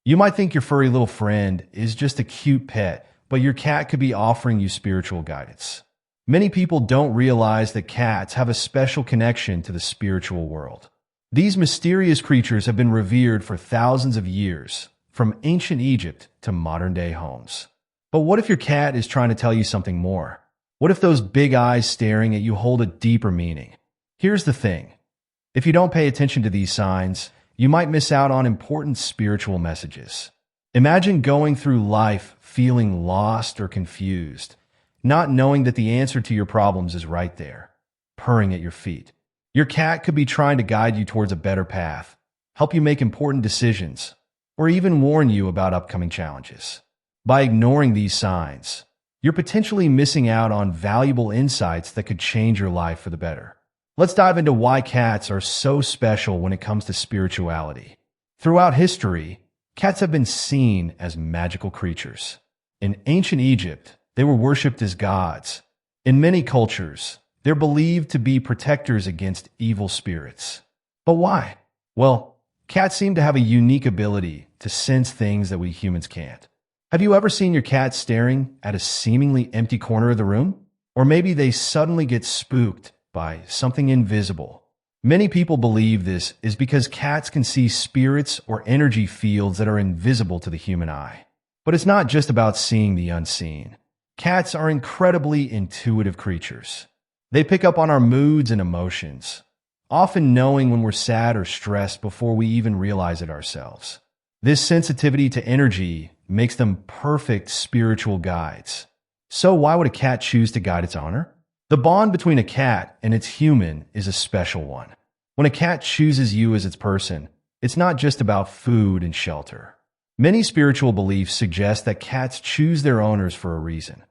You might think your furry little friend is just a cute pet, but your cat could be offering you spiritual guidance. Many people don't realize that cats have a special connection to the spiritual world. These mysterious creatures have been revered for thousands of years, from ancient Egypt to modern-day homes. But what if your cat is trying to tell you something more? What if those big eyes staring at you hold a deeper meaning? Here's the thing. If you don't pay attention to these signs, you might miss out on important spiritual messages. Imagine going through life feeling lost or confused, not knowing that the answer to your problems is right there, purring at your feet. Your cat could be trying to guide you towards a better path, help you make important decisions, or even warn you about upcoming challenges. By ignoring these signs, you're potentially missing out on valuable insights that could change your life for the better. Let's dive into why cats are so special when it comes to spirituality. Throughout history, cats have been seen as magical creatures. In ancient Egypt, they were worshipped as gods. In many cultures, they're believed to be protectors against evil spirits. But why? Well, cats seem to have a unique ability to sense things that we humans can't. Have you ever seen your cat staring at a seemingly empty corner of the room? Or maybe they suddenly get spooked by something invisible. Many people believe this is because cats can see spirits or energy fields that are invisible to the human eye. But it's not just about seeing the unseen. Cats are incredibly intuitive creatures. They pick up on our moods and emotions, often knowing when we're sad or stressed before we even realize it ourselves. This sensitivity to energy makes them perfect spiritual guides. So why would a cat choose to guide its owner? The bond between a cat and its human is a special one. When a cat chooses you as its person, it's not just about food and shelter. Many spiritual beliefs suggest that cats choose their owners for a reason.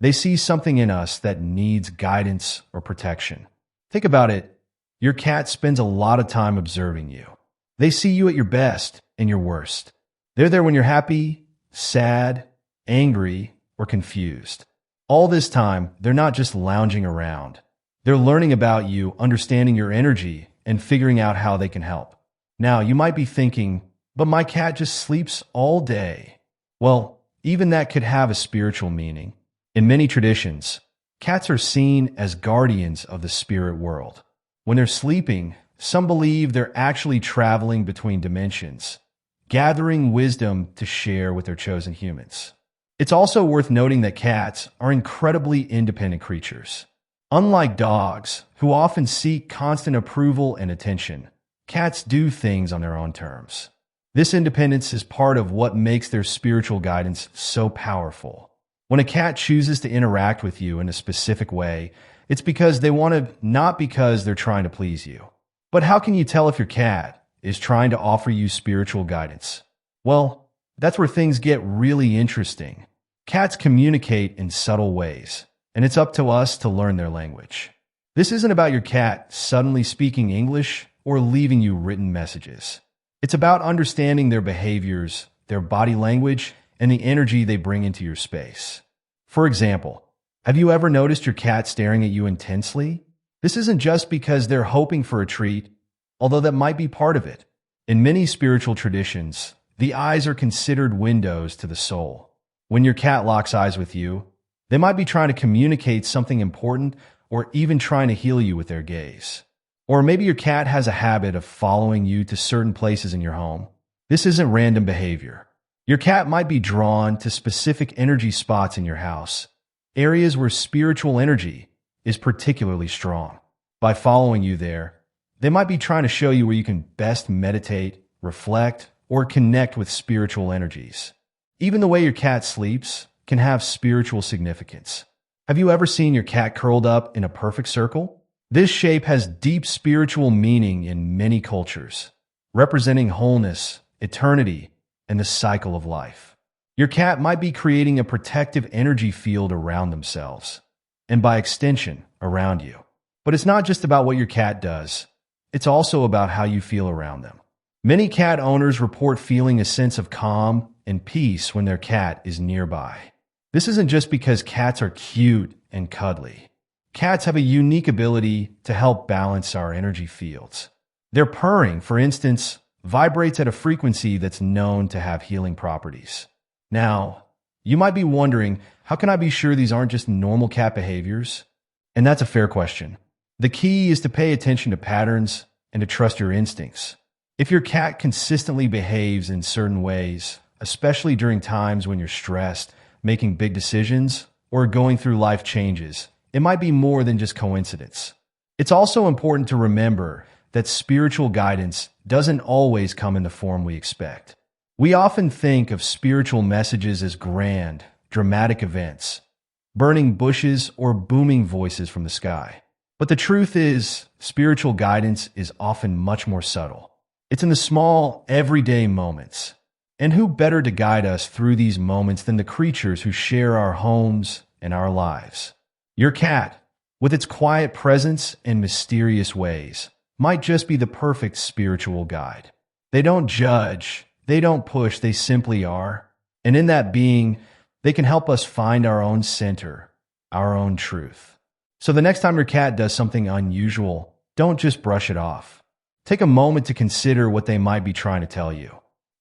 They see something in us that needs guidance or protection. Think about it. Your cat spends a lot of time observing you. They see you at your best and your worst. They're there when you're happy, sad, angry, or confused. All this time, they're not just lounging around. They're learning about you, understanding your energy, and figuring out how they can help. Now, you might be thinking, but my cat just sleeps all day. Well, even that could have a spiritual meaning. In many traditions, cats are seen as guardians of the spirit world. When they're sleeping, some believe they're actually traveling between dimensions, gathering wisdom to share with their chosen humans. It's also worth noting that cats are incredibly independent creatures. Unlike dogs, who often seek constant approval and attention, cats do things on their own terms. This independence is part of what makes their spiritual guidance so powerful. When a cat chooses to interact with you in a specific way, it's because they want to, not because they're trying to please you. But how can you tell if your cat is trying to offer you spiritual guidance? Well, that's where things get really interesting. Cats communicate in subtle ways, and it's up to us to learn their language. This isn't about your cat suddenly speaking English or leaving you written messages. It's about understanding their behaviors, their body language, and the energy they bring into your space. For example, have you ever noticed your cat staring at you intensely? This isn't just because they're hoping for a treat, although that might be part of it. In many spiritual traditions, the eyes are considered windows to the soul. When your cat locks eyes with you, they might be trying to communicate something important or even trying to heal you with their gaze. Or maybe your cat has a habit of following you to certain places in your home. This isn't random behavior. Your cat might be drawn to specific energy spots in your house, areas where spiritual energy is particularly strong. By following you there, they might be trying to show you where you can best meditate, reflect, or connect with spiritual energies. Even the way your cat sleeps can have spiritual significance. Have you ever seen your cat curled up in a perfect circle? This shape has deep spiritual meaning in many cultures, representing wholeness, eternity, and the cycle of life. Your cat might be creating a protective energy field around themselves, and by extension, around you. But it's not just about what your cat does. It's also about how you feel around them. Many cat owners report feeling a sense of calm and peace when their cat is nearby. This isn't just because cats are cute and cuddly. Cats have a unique ability to help balance our energy fields. Their purring, for instance, vibrates at a frequency that's known to have healing properties. Now, you might be wondering, how can I be sure these aren't just normal cat behaviors? And that's a fair question. The key is to pay attention to patterns and to trust your instincts. If your cat consistently behaves in certain ways, especially during times when you're stressed, making big decisions, or going through life changes, it might be more than just coincidence. It's also important to remember that spiritual guidance doesn't always come in the form we expect. We often think of spiritual messages as grand, dramatic events, burning bushes or booming voices from the sky. But the truth is, spiritual guidance is often much more subtle. It's in the small, everyday moments. And who better to guide us through these moments than the creatures who share our homes and our lives? Your cat, with its quiet presence and mysterious ways, might just be the perfect spiritual guide. They don't judge, they don't push, they simply are. And in that being, they can help us find our own center, our own truth. So the next time your cat does something unusual, don't just brush it off. Take a moment to consider what they might be trying to tell you.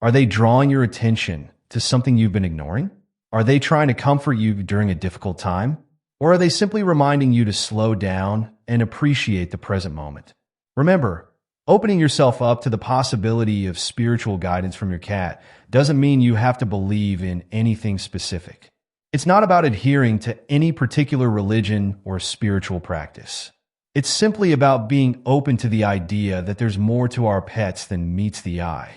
Are they drawing your attention to something you've been ignoring? Are they trying to comfort you during a difficult time? Or are they simply reminding you to slow down and appreciate the present moment? Remember, opening yourself up to the possibility of spiritual guidance from your cat doesn't mean you have to believe in anything specific. It's not about adhering to any particular religion or spiritual practice. It's simply about being open to the idea that there's more to our pets than meets the eye.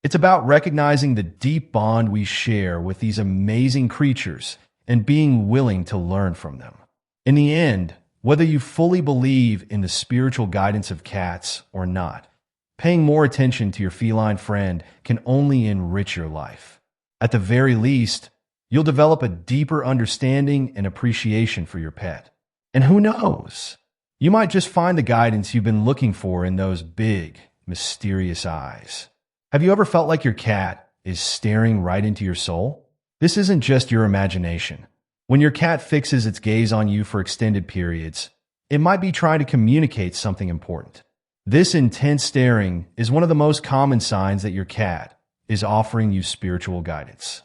It's about recognizing the deep bond we share with these amazing creatures and being willing to learn from them. In the end, whether you fully believe in the spiritual guidance of cats or not, paying more attention to your feline friend can only enrich your life. At the very least, you'll develop a deeper understanding and appreciation for your pet. And who knows? You might just find the guidance you've been looking for in those big, mysterious eyes. Have you ever felt like your cat is staring right into your soul? This isn't just your imagination. When your cat fixes its gaze on you for extended periods, it might be trying to communicate something important. This intense staring is one of the most common signs that your cat is offering you spiritual guidance.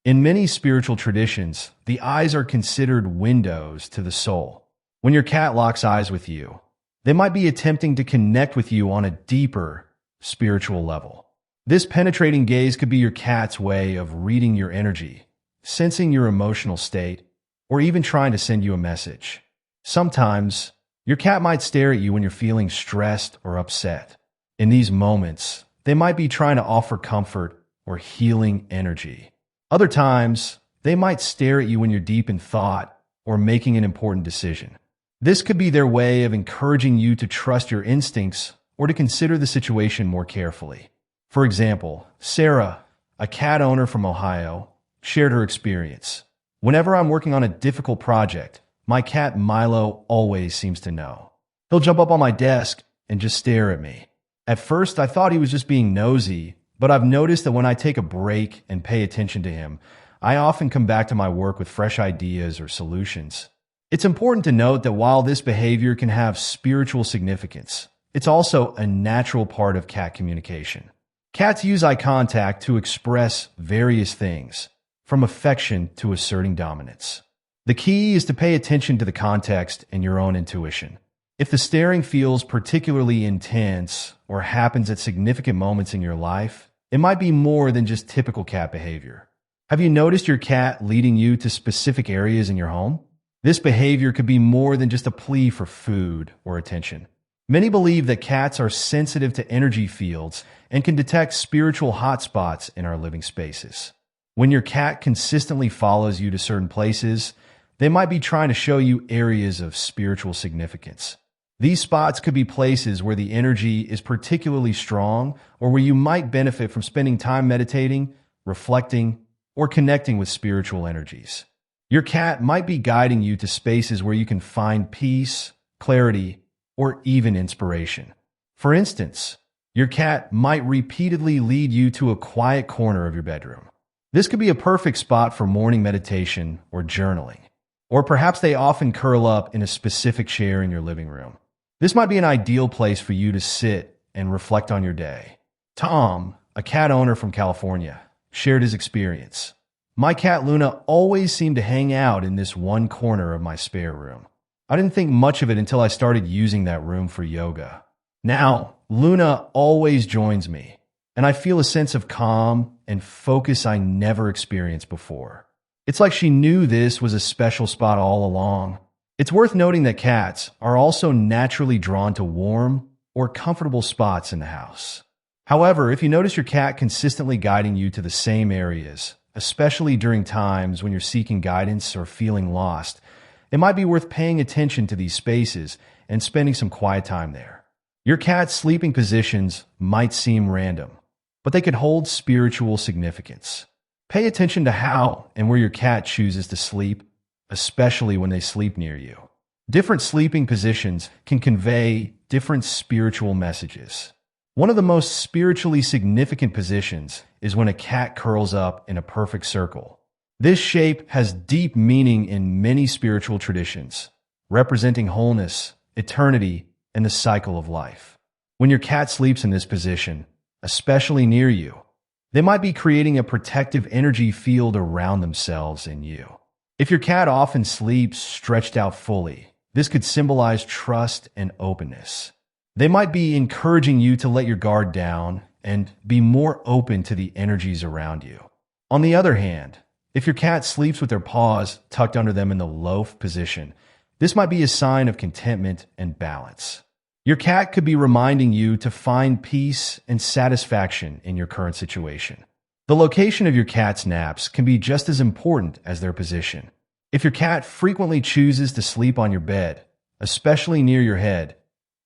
In many spiritual traditions, the eyes are considered windows to the soul. When your cat locks eyes with you, they might be attempting to connect with you on a deeper spiritual level. This penetrating gaze could be your cat's way of reading your energy, sensing your emotional state, or even trying to send you a message. Sometimes, your cat might stare at you when you're feeling stressed or upset. In these moments, they might be trying to offer comfort or healing energy. Other times, they might stare at you when you're deep in thought or making an important decision. This could be their way of encouraging you to trust your instincts or to consider the situation more carefully. For example, Sarah, a cat owner from Ohio, shared her experience. Whenever I'm working on a difficult project, my cat Milo always seems to know. He'll jump up on my desk and just stare at me. At first, I thought he was just being nosy, but I've noticed that when I take a break and pay attention to him, I often come back to my work with fresh ideas or solutions. It's important to note that while this behavior can have spiritual significance, it's also a natural part of cat communication. Cats use eye contact to express various things, from affection to asserting dominance. The key is to pay attention to the context and your own intuition. If the staring feels particularly intense or happens at significant moments in your life, it might be more than just typical cat behavior. Have you noticed your cat leading you to specific areas in your home? This behavior could be more than just a plea for food or attention. Many believe that cats are sensitive to energy fields and can detect spiritual hotspots in our living spaces. When your cat consistently follows you to certain places, they might be trying to show you areas of spiritual significance. These spots could be places where the energy is particularly strong or where you might benefit from spending time meditating, reflecting, or connecting with spiritual energies. Your cat might be guiding you to spaces where you can find peace, clarity, or even inspiration. For instance, your cat might repeatedly lead you to a quiet corner of your bedroom. This could be a perfect spot for morning meditation or journaling. Or perhaps they often curl up in a specific chair in your living room. This might be an ideal place for you to sit and reflect on your day. Tom, a cat owner from California, shared his experience. My cat Luna always seemed to hang out in this one corner of my spare room. I didn't think much of it until I started using that room for yoga. Now, Luna always joins me, and I feel a sense of calm and focus I never experienced before. It's like she knew this was a special spot all along. It's worth noting that cats are also naturally drawn to warm or comfortable spots in the house. However, if you notice your cat consistently guiding you to the same areas, especially during times when you're seeking guidance or feeling lost, it might be worth paying attention to these spaces and spending some quiet time there. Your cat's sleeping positions might seem random, but they could hold spiritual significance. Pay attention to how and where your cat chooses to sleep, especially when they sleep near you. Different sleeping positions can convey different spiritual messages. One of the most spiritually significant positions is when a cat curls up in a perfect circle. This shape has deep meaning in many spiritual traditions, representing wholeness, eternity, and the cycle of life. When your cat sleeps in this position, especially near you, they might be creating a protective energy field around themselves and you. If your cat often sleeps stretched out fully, this could symbolize trust and openness. They might be encouraging you to let your guard down and be more open to the energies around you. On the other hand, if your cat sleeps with their paws tucked under them in the loaf position, this might be a sign of contentment and balance. Your cat could be reminding you to find peace and satisfaction in your current situation. The location of your cat's naps can be just as important as their position. If your cat frequently chooses to sleep on your bed, especially near your head,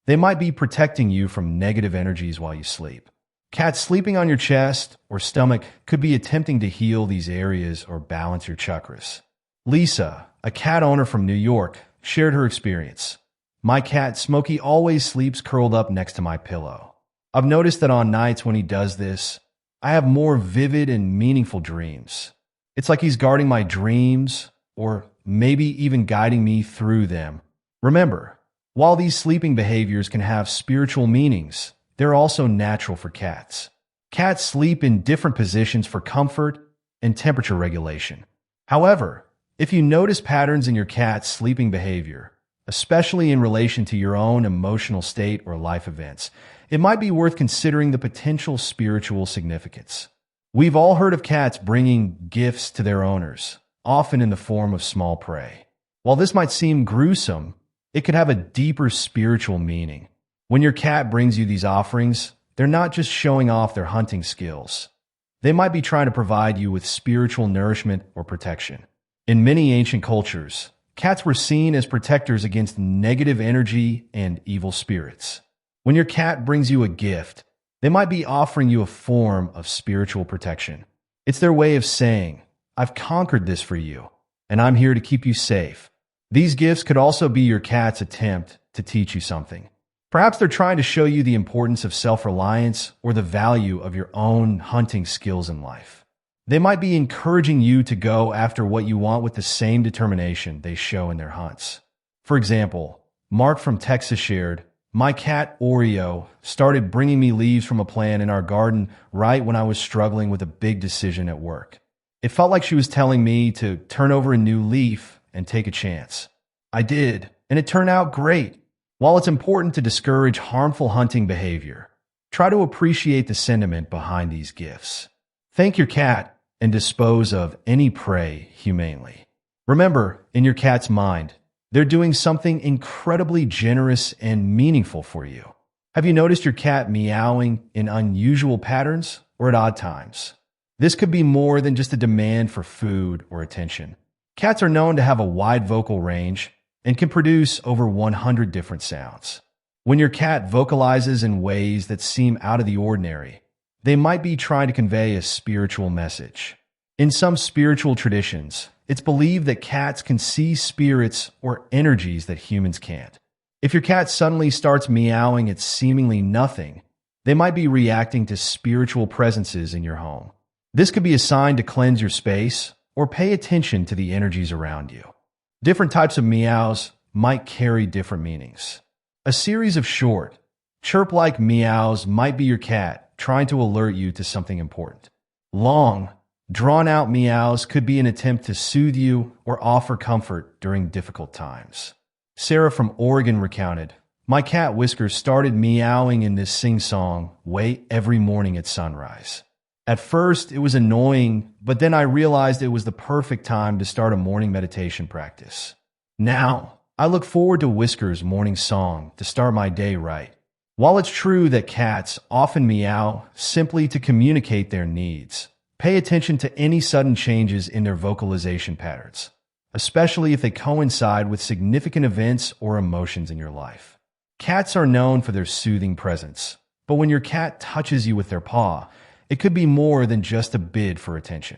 they might be protecting you from negative energies while you sleep. Cats sleeping on your chest or stomach could be attempting to heal these areas or balance your chakras. Lisa, a cat owner from New York, shared her experience. My cat Smokey always sleeps curled up next to my pillow. I've noticed that on nights when he does this, I have more vivid and meaningful dreams. It's like he's guarding my dreams or maybe even guiding me through them. Remember, while these sleeping behaviors can have spiritual meanings, they're also natural for cats. Cats sleep in different positions for comfort and temperature regulation. However, if you notice patterns in your cat's sleeping behavior, especially in relation to your own emotional state or life events, it might be worth considering the potential spiritual significance. We've all heard of cats bringing gifts to their owners, often in the form of small prey. While this might seem gruesome, it could have a deeper spiritual meaning. When your cat brings you these offerings, they're not just showing off their hunting skills. They might be trying to provide you with spiritual nourishment or protection. In many ancient cultures, cats were seen as protectors against negative energy and evil spirits. When your cat brings you a gift, they might be offering you a form of spiritual protection. It's their way of saying, "I've conquered this for you, and I'm here to keep you safe." These gifts could also be your cat's attempt to teach you something. Perhaps they're trying to show you the importance of self-reliance or the value of your own hunting skills in life. They might be encouraging you to go after what you want with the same determination they show in their hunts. For example, Mark from Texas shared, "My cat Oreo started bringing me leaves from a plant in our garden right when I was struggling with a big decision at work. It felt like she was telling me to turn over a new leaf and take a chance. I did, and it turned out great." While it's important to discourage harmful hunting behavior, try to appreciate the sentiment behind these gifts. Thank your cat and dispose of any prey humanely. Remember, in your cat's mind, they're doing something incredibly generous and meaningful for you. Have you noticed your cat meowing in unusual patterns or at odd times? This could be more than just a demand for food or attention. Cats are known to have a wide vocal range and can produce over 100 different sounds. When your cat vocalizes in ways that seem out of the ordinary, they might be trying to convey a spiritual message. In some spiritual traditions, it's believed that cats can see spirits or energies that humans can't. If your cat suddenly starts meowing at seemingly nothing, they might be reacting to spiritual presences in your home. This could be a sign to cleanse your space or pay attention to the energies around you. Different types of meows might carry different meanings. A series of short, chirp-like meows might be your cat trying to alert you to something important. Long, drawn-out meows could be an attempt to soothe you or offer comfort during difficult times. Sarah from Oregon recounted, "My cat Whiskers started meowing in this sing-song way every morning at sunrise. At first, it was annoying, but then I realized it was the perfect time to start a morning meditation practice. Now, I look forward to Whiskers' morning song to start my day right." While it's true that cats often meow simply to communicate their needs, pay attention to any sudden changes in their vocalization patterns, especially if they coincide with significant events or emotions in your life. Cats are known for their soothing presence, but when your cat touches you with their paw, it could be more than just a bid for attention.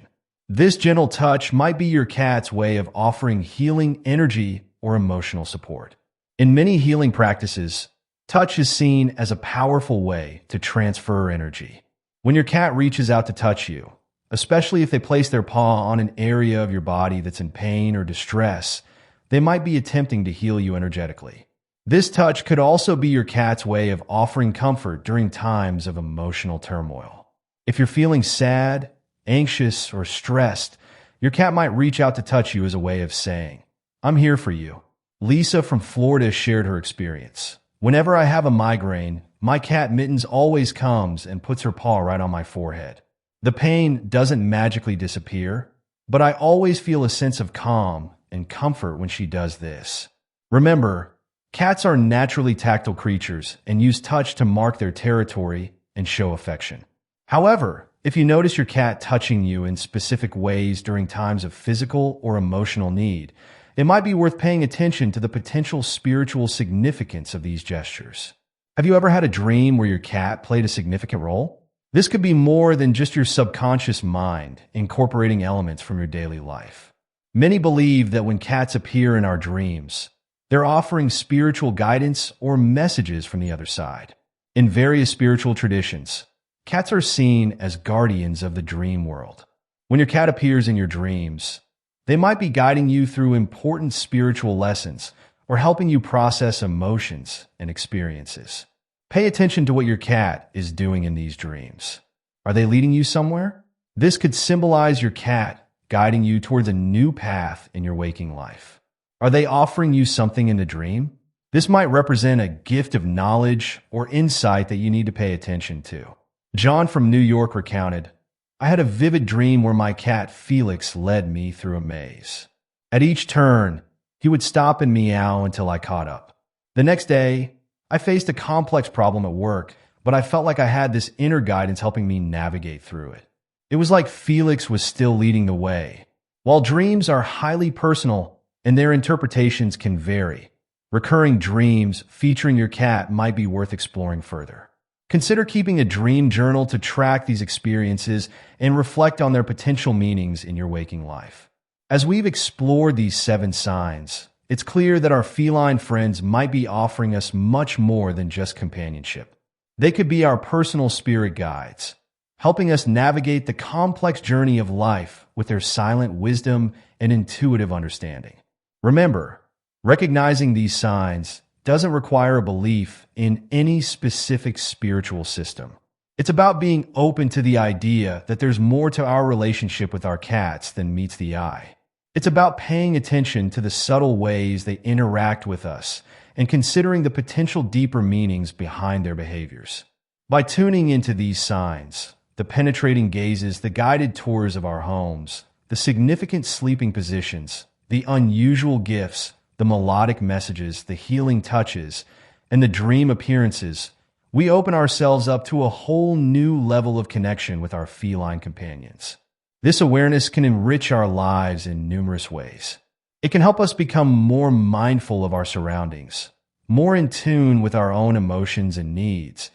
This gentle touch might be your cat's way of offering healing energy or emotional support. In many healing practices, touch is seen as a powerful way to transfer energy. When your cat reaches out to touch you, especially if they place their paw on an area of your body that's in pain or distress, they might be attempting to heal you energetically. This touch could also be your cat's way of offering comfort during times of emotional turmoil. If you're feeling sad, anxious, or stressed, your cat might reach out to touch you as a way of saying, "I'm here for you." Lisa from Florida shared her experience. "Whenever I have a migraine, my cat Mittens always comes and puts her paw right on my forehead. The pain doesn't magically disappear, but I always feel a sense of calm and comfort when she does this." Remember, cats are naturally tactile creatures and use touch to mark their territory and show affection. However, if you notice your cat touching you in specific ways during times of physical or emotional need, it might be worth paying attention to the potential spiritual significance of these gestures. Have you ever had a dream where your cat played a significant role? This could be more than just your subconscious mind incorporating elements from your daily life. Many believe that when cats appear in our dreams, they're offering spiritual guidance or messages from the other side. In various spiritual traditions, cats are seen as guardians of the dream world. When your cat appears in your dreams, they might be guiding you through important spiritual lessons or helping you process emotions and experiences. Pay attention to what your cat is doing in these dreams. Are they leading you somewhere? This could symbolize your cat guiding you towards a new path in your waking life. Are they offering you something in the dream? This might represent a gift of knowledge or insight that you need to pay attention to. John from New York recounted, "I had a vivid dream where my cat Felix led me through a maze. At each turn, he would stop and meow until I caught up. The next day, I faced a complex problem at work, but I felt like I had this inner guidance helping me navigate through it. It was like Felix was still leading the way." While dreams are highly personal and their interpretations can vary, recurring dreams featuring your cat might be worth exploring further. Consider keeping a dream journal to track these experiences and reflect on their potential meanings in your waking life. As we've explored these 7 signs, it's clear that our feline friends might be offering us much more than just companionship. They could be our personal spirit guides, helping us navigate the complex journey of life with their silent wisdom and intuitive understanding. Remember, recognizing these signs doesn't require a belief in any specific spiritual system. It's about being open to the idea that there's more to our relationship with our cats than meets the eye. It's about paying attention to the subtle ways they interact with us and considering the potential deeper meanings behind their behaviors. By tuning into these signs, the penetrating gazes, the guided tours of our homes, the significant sleeping positions, the unusual gifts, the melodic messages, the healing touches, and the dream appearances, we open ourselves up to a whole new level of connection with our feline companions. This awareness can enrich our lives in numerous ways. It can help us become more mindful of our surroundings, more in tune with our own emotions and needs,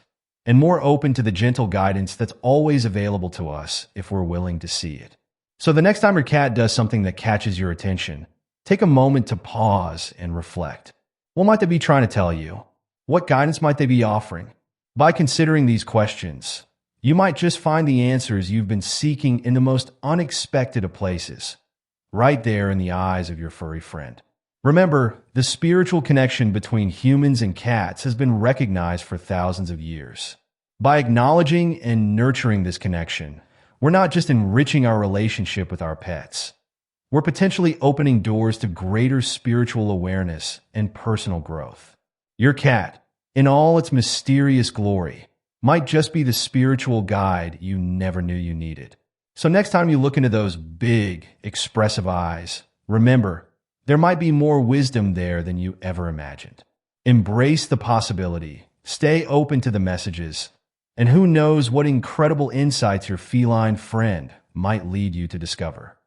and more open to the gentle guidance that's always available to us if we're willing to see it. So the next time your cat does something that catches your attention, take a moment to pause and reflect. What might they be trying to tell you? What guidance might they be offering? By considering these questions, you might just find the answers you've been seeking in the most unexpected of places, right there in the eyes of your furry friend. Remember, the spiritual connection between humans and cats has been recognized for thousands of years. By acknowledging and nurturing this connection, we're not just enriching our relationship with our pets, we're potentially opening doors to greater spiritual awareness and personal growth. Your cat, in all its mysterious glory, might just be the spiritual guide you never knew you needed. So next time you look into those big, expressive eyes, remember, there might be more wisdom there than you ever imagined. Embrace the possibility, stay open to the messages, and who knows what incredible insights your feline friend might lead you to discover.